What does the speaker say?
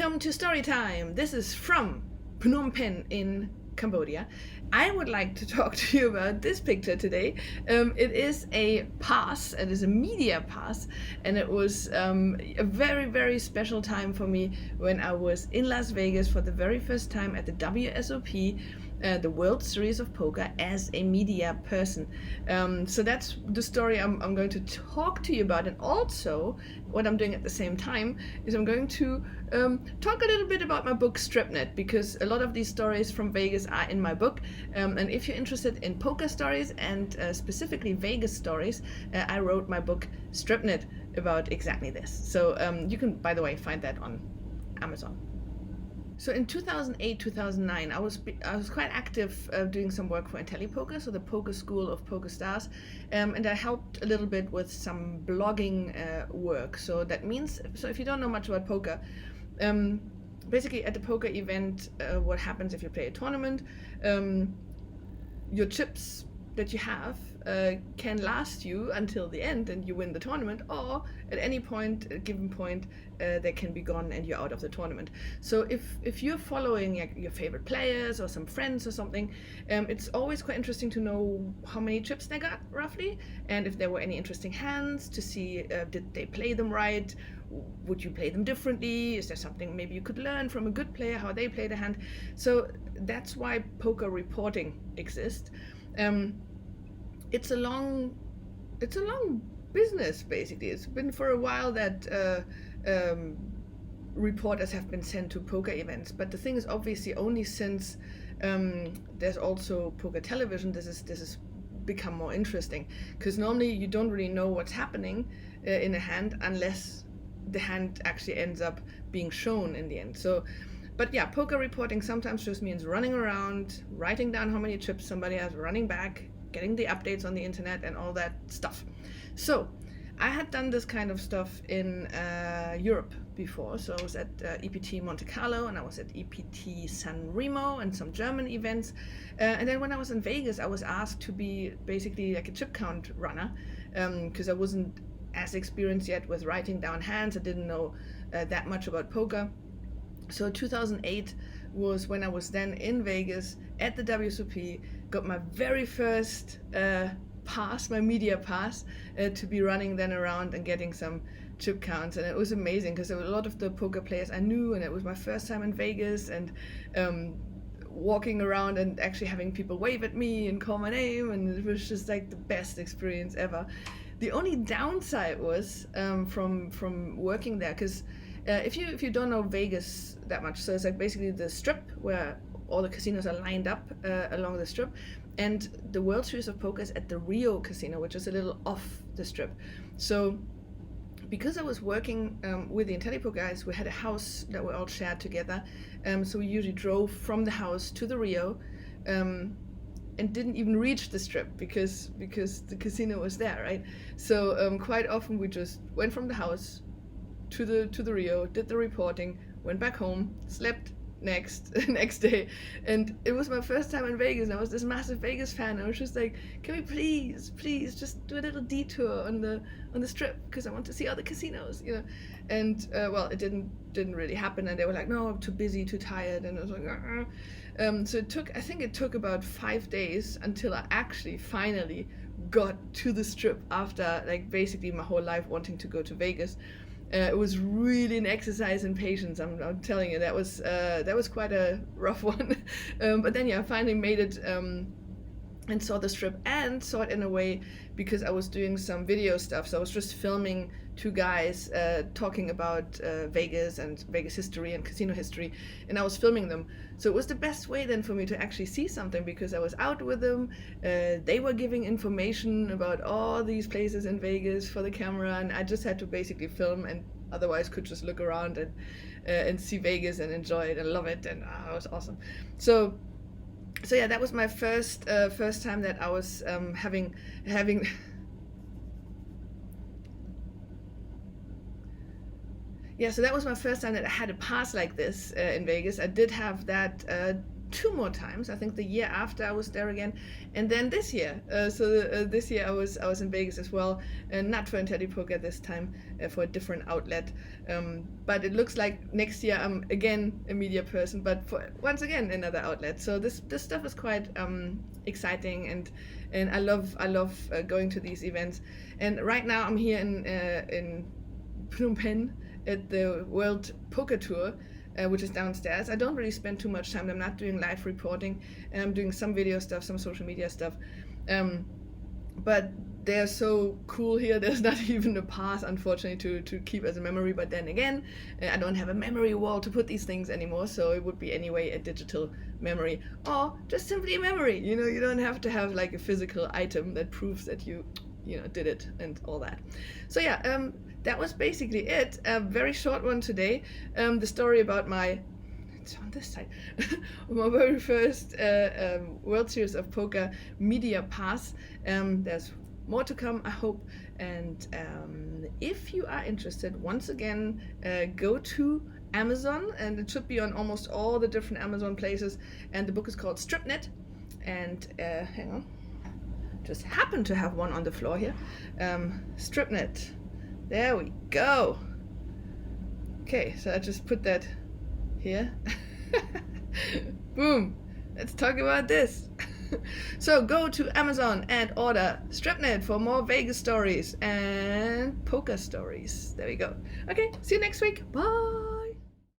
Welcome to Storytime. This is from Phnom Penh in Cambodia. I would like to talk to you about this picture today. It is a pass, it is a media pass, and it was a very, very special time for me when I was in Las Vegas for the very first time at the WSOP, the World Series of Poker, as a media person. So that's the story I'm going to talk to you about, and also what I'm doing at the same time is I'm going to talk a little bit about my book Stripnet, because a lot of these stories from Vegas are in my book, and if you're interested in poker stories and specifically Vegas stories, I wrote my book Stripnet about exactly this. So you can, by the way, find that on Amazon. So in 2008, 2009, I was quite active doing some work for IntelliPoker, so the poker school of poker stars, and I helped a little bit with some blogging work. So that means, so if you don't know much about poker, basically at the poker event, what happens if you play a tournament, your chips that you have can last you until the end and you win the tournament, or at any point, a given point, they can be gone and you're out of the tournament. So if you're following your favorite players or some friends or something, it's always quite interesting to know how many chips they got roughly, and if there were any interesting hands to see, did they play them right, would you play them differently, is there something maybe you could learn from a good player, how they play the hand. So that's why poker reporting exists. It's a long business, basically. It's been for a while that reporters have been sent to poker events, but the thing is, obviously, only since there's also poker television, this is become more interesting, because normally you don't really know what's happening in a hand unless the hand actually ends up being shown in the end. So, but yeah, poker reporting sometimes just means running around, writing down how many chips somebody has, running back, getting the updates on the internet and all that stuff. So I had done this kind of stuff in Europe before. So I was at EPT Monte Carlo, and I was at EPT San Remo and some German events. And then when I was in Vegas, I was asked to be basically like a chip count runner, because I wasn't as experienced yet with writing down hands. I didn't know that much about poker. So 2008 was when I was then in Vegas at the WSOP, got my very first pass, my media pass, to be running then around and getting some chip counts. And it was amazing because there were a lot of the poker players I knew, and it was my first time in Vegas, and walking around and actually having people wave at me and call my name, and it was just like the best experience ever. The only downside was from working there, because if you don't know Vegas that much, so it's like basically the strip where all the casinos are lined up along the strip, and the World Series of Poker is at the Rio Casino, which is a little off the strip. So because I was working with the IntelliPoker guys, we had a house that we all shared together, so we usually drove from the house to the Rio, and didn't even reach the strip because the casino was there, right? So quite often we just went from the house to the Rio, did the reporting, went back home, slept next day, and it was my first time in Vegas, and I was this massive Vegas fan. I was just like, can we please just do a little detour on the strip, because I want to see all the casinos, you know? And well, it didn't really happen, and they were like, no, I'm too busy, too tired, and I was like, so I think it took about 5 days until I actually finally got to the strip after like basically my whole life wanting to go to Vegas. It was really an exercise in patience. I'm telling you, that was quite a rough one. But then, yeah, I finally made it and saw the strip, and saw it in a way because I was doing some video stuff. So I was just filming two guys talking about Vegas and Vegas history and casino history, and I was filming them. So it was the best way then for me to actually see something, because I was out with them. They were giving information about all these places in Vegas for the camera, and I just had to basically film, and otherwise could just look around and see Vegas and enjoy it and love it, and it was awesome. So yeah, that was my first time that I was having yeah, so that was my first time that I had a pass like this in Vegas. I did have that 2 more times. I think the year after I was there again, and then this year. This year I was in Vegas as well, not for Teddy Poker this time, for a different outlet. But it looks like next year I'm again a media person, but for once again another outlet. So this stuff is quite exciting, and I love going to these events. And right now I'm here in Phnom Penh at the World Poker Tour, which is downstairs. I don't really spend too much time. I'm not doing live reporting, and I'm doing some video stuff, some social media stuff. But they're so cool here. There's not even a pass, unfortunately, to keep as a memory. But then again, I don't have a memory wall to put these things anymore, so it would be anyway a digital memory, or just simply a memory. You know, you don't have to have like a physical item that proves that you did it and all that. So yeah, that was basically it. A very short one today. The story about it's on this side, my very first World Series of Poker media pass. There's more to come, I hope. And if you are interested, once again, go to Amazon, and it should be on almost all the different Amazon places. And the book is called Stripnet. And hang on, just happen to have one on the floor here. Stripnet. There we go. Okay, so I just put that here. Boom. Let's talk about this. So go to Amazon and order Stripnet for more Vegas stories and poker stories. There we go. Okay, see you next week. Bye.